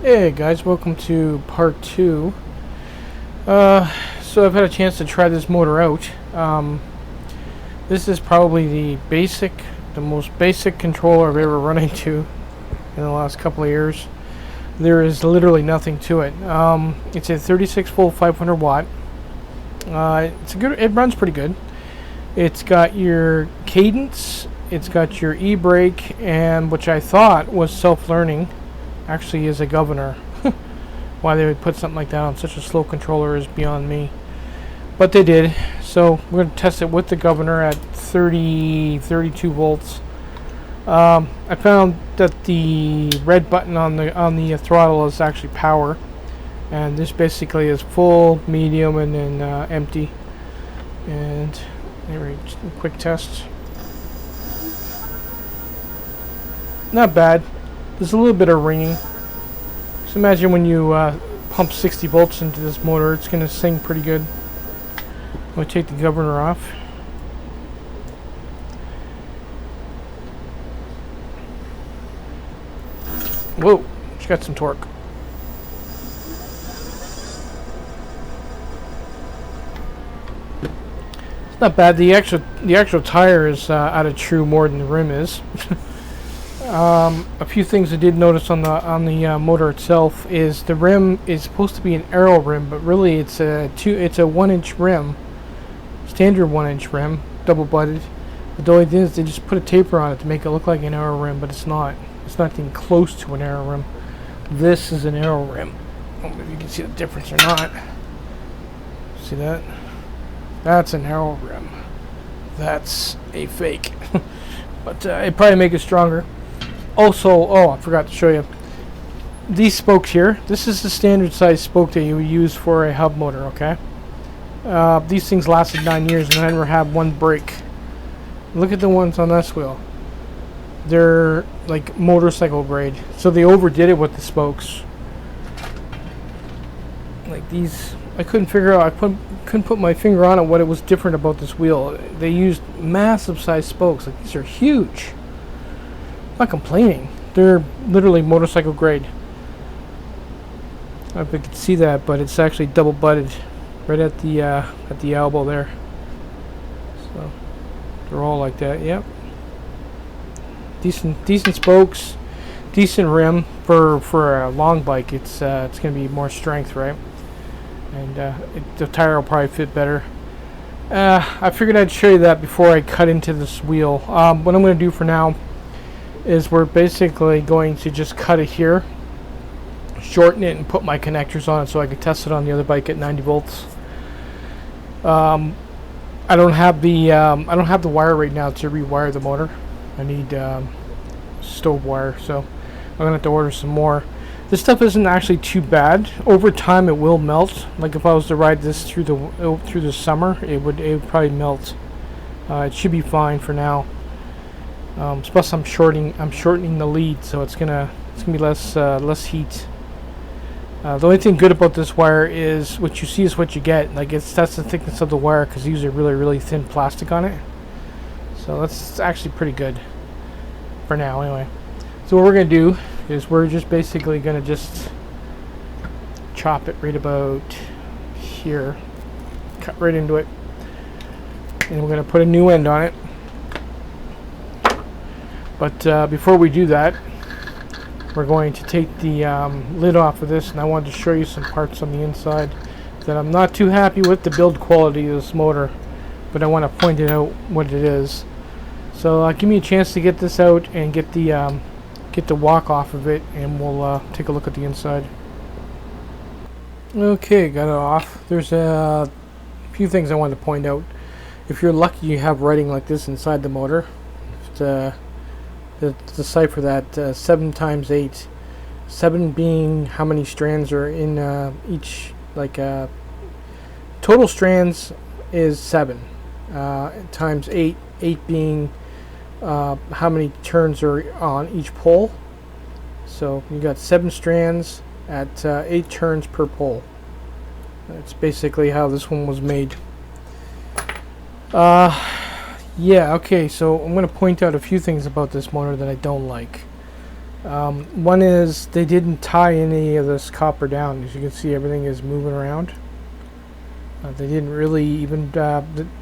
Hey guys, welcome to part 2. So I've had a chance to try this motor out. This is probably the most basic controller I've ever run into in the last couple of years. There is literally nothing to it. It's a 36 volt 500 watt. It runs pretty good. It's got your cadence, it's got your e-brake, and which I thought was self-learning actually is a governor. Why they would put something like that on such a slow controller is beyond me, but they did. So we're going to test it with the governor at 32 volts. I found that the red button on the throttle is actually power, and this basically is full, medium, and then empty. And anyway, just a quick test. Not bad. There's a little bit of ringing. Just imagine when you pump 60 volts into this motor, it's going to sing pretty good. I'm going to take the governor off. Whoa, it's got some torque. It's not bad. The actual tire is out of true more than the rim is. A few things I did notice on the motor itself is the rim is supposed to be an aero rim, but really it's a 1-inch rim, standard 1-inch rim, double butted. But the only thing is they just put a taper on it to make it look like an aero rim, but it's not. It's not even close to an aero rim. This is an aero rim. I don't know if you can see the difference or not. See that? That's an aero rim. That's a fake. But it probably make it stronger. Also, oh, I forgot to show you. These spokes here, this is the standard size spoke that you would use for a hub motor, okay? These things lasted 9 years and I never had one break. Look at the ones on this wheel. They're like motorcycle grade. So they overdid it with the spokes. Like these, I couldn't figure out, couldn't put my finger on it what it was different about this wheel. They used massive size spokes. Like these are huge. I'm not complaining. They're literally motorcycle grade. I don't know if you can see that, but it's actually double butted right at the elbow there. So they're all like that. Yep. Decent spokes, decent rim for a long bike. It's going to be more strength, right? And the tire will probably fit better. I figured I'd show you that before I cut into this wheel. What I'm going to do for now is we're basically going to just cut it here, shorten it, and put my connectors on it so I can test it on the other bike at 90 volts. I don't have the wire right now to rewire the motor. I need stove wire, so I'm gonna have to order some more. This stuff isn't actually too bad. Over time, it will melt. Like if I was to ride this through the summer, it would probably melt. It should be fine for now. Plus, I'm shortening the lead, so it's gonna be less heat. The only thing good about this wire is what you see is what you get. Like that's the thickness of the wire because these are really thin plastic on it. So that's actually pretty good for now, anyway. So what we're gonna do is we're just basically gonna just chop it right about here, cut right into it, and we're gonna put a new end on it. But before we do that, we're going to take the lid off of this, and I wanted to show you some parts on the inside that I'm not too happy with the build quality of this motor, but I want to point it out what it is. So give me a chance to get this out and get the walk off of it, and we'll take a look at the inside. Okay, got it off. There's a few things I wanted to point out. If you're lucky, you have writing like this inside the motor. The decipher that 7 times 8, 7 being how many strands are in each, total strands is 7 times 8, 8 being how many turns are on each pole. So you got 7 strands at 8 turns per pole. That's basically how this one was made. Yeah, okay, so I'm going to point out a few things about this motor that I don't like. One is they didn't tie any of this copper down. As you can see, everything is moving around. They didn't really even,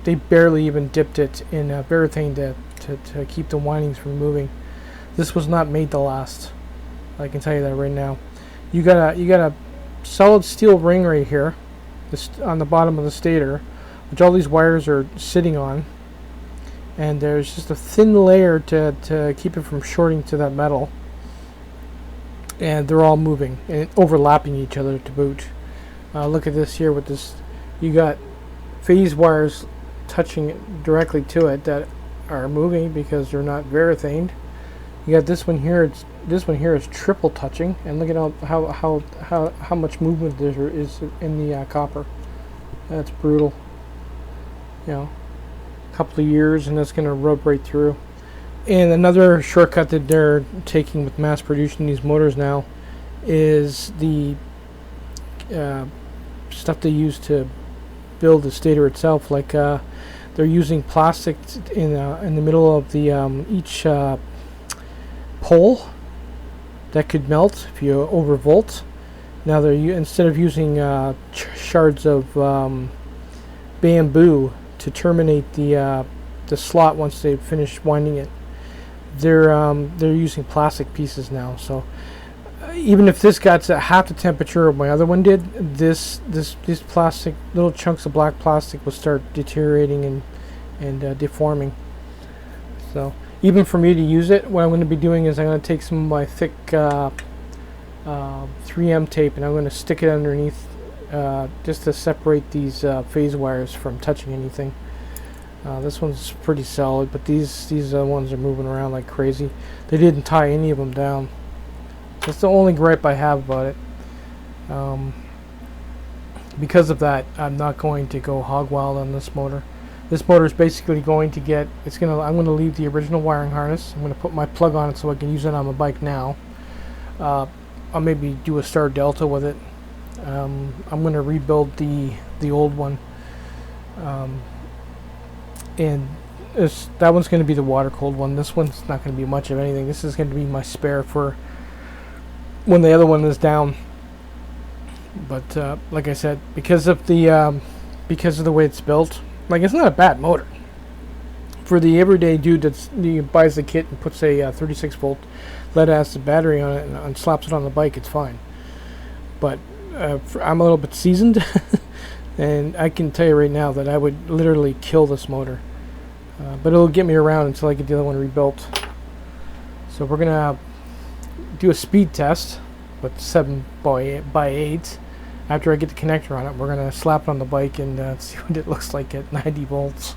they barely even dipped it in Varathane to keep the windings from moving. This was not made to last. I can tell you that right now. You got a solid steel ring right here, on the bottom of the stator, which all these wires are sitting on, and there's just a thin layer to keep it from shorting to that metal. And they're all moving and overlapping each other to boot. Look at this here with this. You got phase wires touching directly to it that are moving because they're not varathaned. You got this one here. This one here is triple touching, and look at how much movement there is in the copper. That's brutal. You know, a couple of years, and that's going to rub right through. And another shortcut that they're taking with mass producing these motors now is the stuff they use to build the stator itself. Like they're using plastic in the middle of the each pole that could melt if you overvolt. Now they're instead of using shards of bamboo to terminate the slot once they finish winding it, they're using plastic pieces now. So even if this got to half the temperature of my other one did, these plastic little chunks of black plastic will start deteriorating and deforming. So even for me to use it, what I'm going to be doing is I'm going to take some of my thick 3M tape, and I'm going to stick it underneath just to separate these phase wires from touching anything. This one's pretty solid, but these ones are moving around like crazy. They didn't tie any of them down. That's the only gripe I have about it. Because of that, I'm not going to go hog wild on this motor. This motor is basically going to get, I'm going to leave the original wiring harness. I'm going to put my plug on it so I can use it on my bike now. I'll maybe do a Star Delta with it. I'm going to rebuild the old one. And that one's going to be the water cooled one. This one's not going to be much of anything. This is going to be my spare for when the other one is down. But like I said, because of the way it's built, like, it's not a bad motor for the everyday dude that buys the kit and puts a 36 volt lead acid battery on it and slaps it on the bike. It's fine. But I'm a little bit seasoned, and I can tell you right now that I would literally kill this motor. But it'll get me around until I get the other one rebuilt. So we're gonna do a speed test with 7x8. After I get the connector on it, we're gonna slap it on the bike and see what it looks like at 90 volts.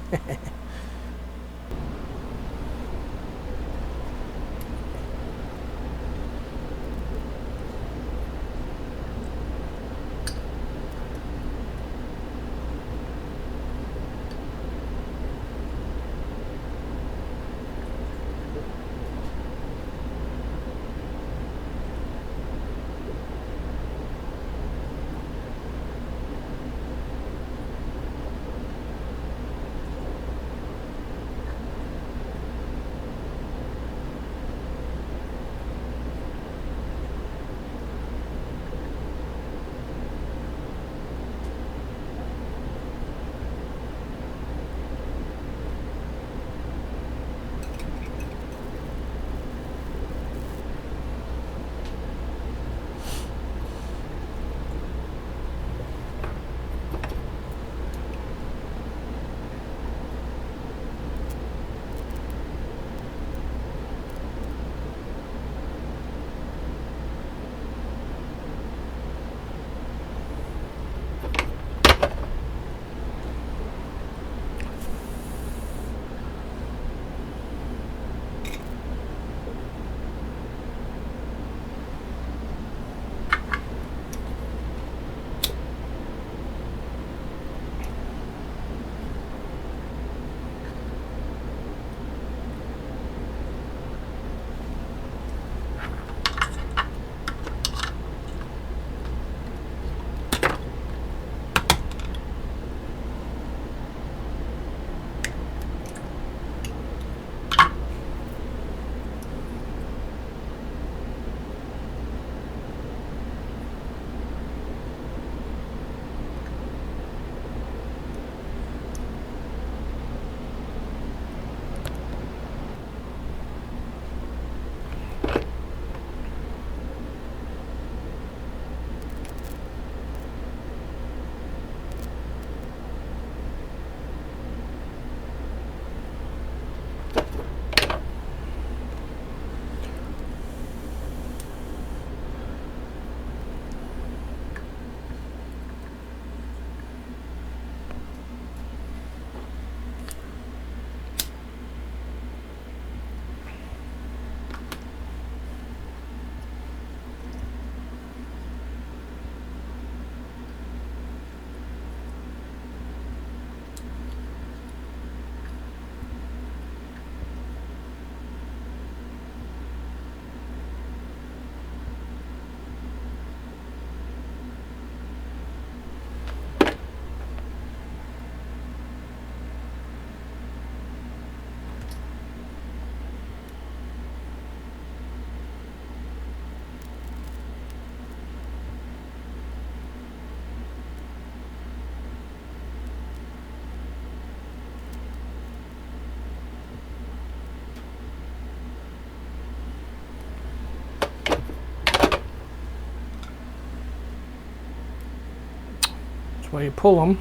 why you pull them.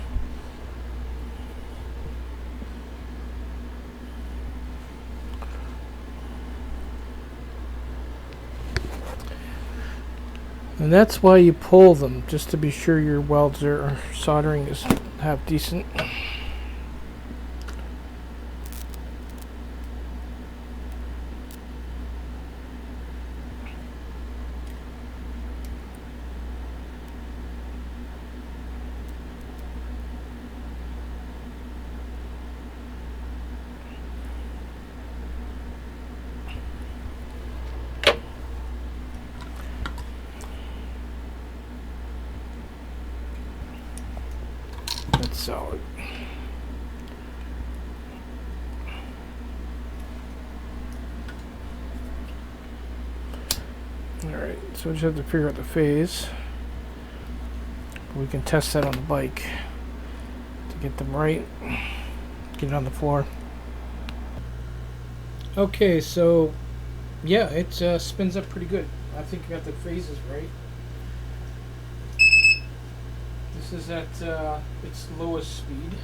And that's why you pull them, just to be sure your welds or soldering is have decent. That's solid. Alright, so we just have to figure out the phase. We can test that on the bike to get them right. Get it on the floor. Okay, so yeah, it spins up pretty good. I think I got the phases right. This is at its lowest speed.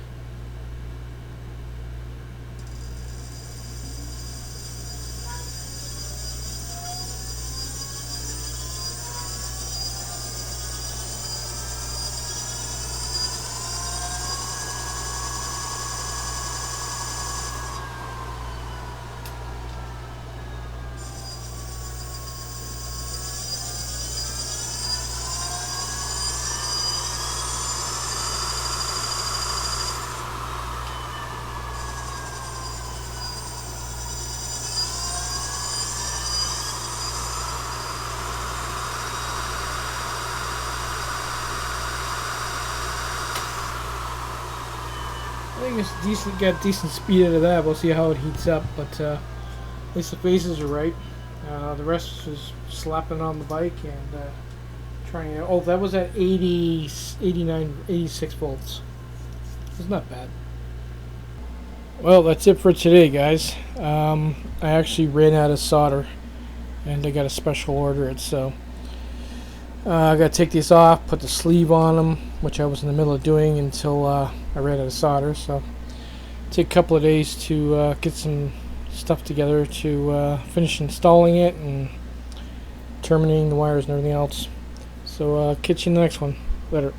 I think it's decent. Got decent speed out of that. We'll see how it heats up, but at least the phases are right. The rest is slapping on the bike and trying to. Oh, that was at 80, 89, 86 volts. It's not bad. Well, that's it for today, guys. I actually ran out of solder, and I got a special order it, so I got to take these off, put the sleeve on them, which I was in the middle of doing until I ran out of solder. So take a couple of days to get some stuff together to finish installing it and terminating the wires and everything else. So catch you in the next one. Later.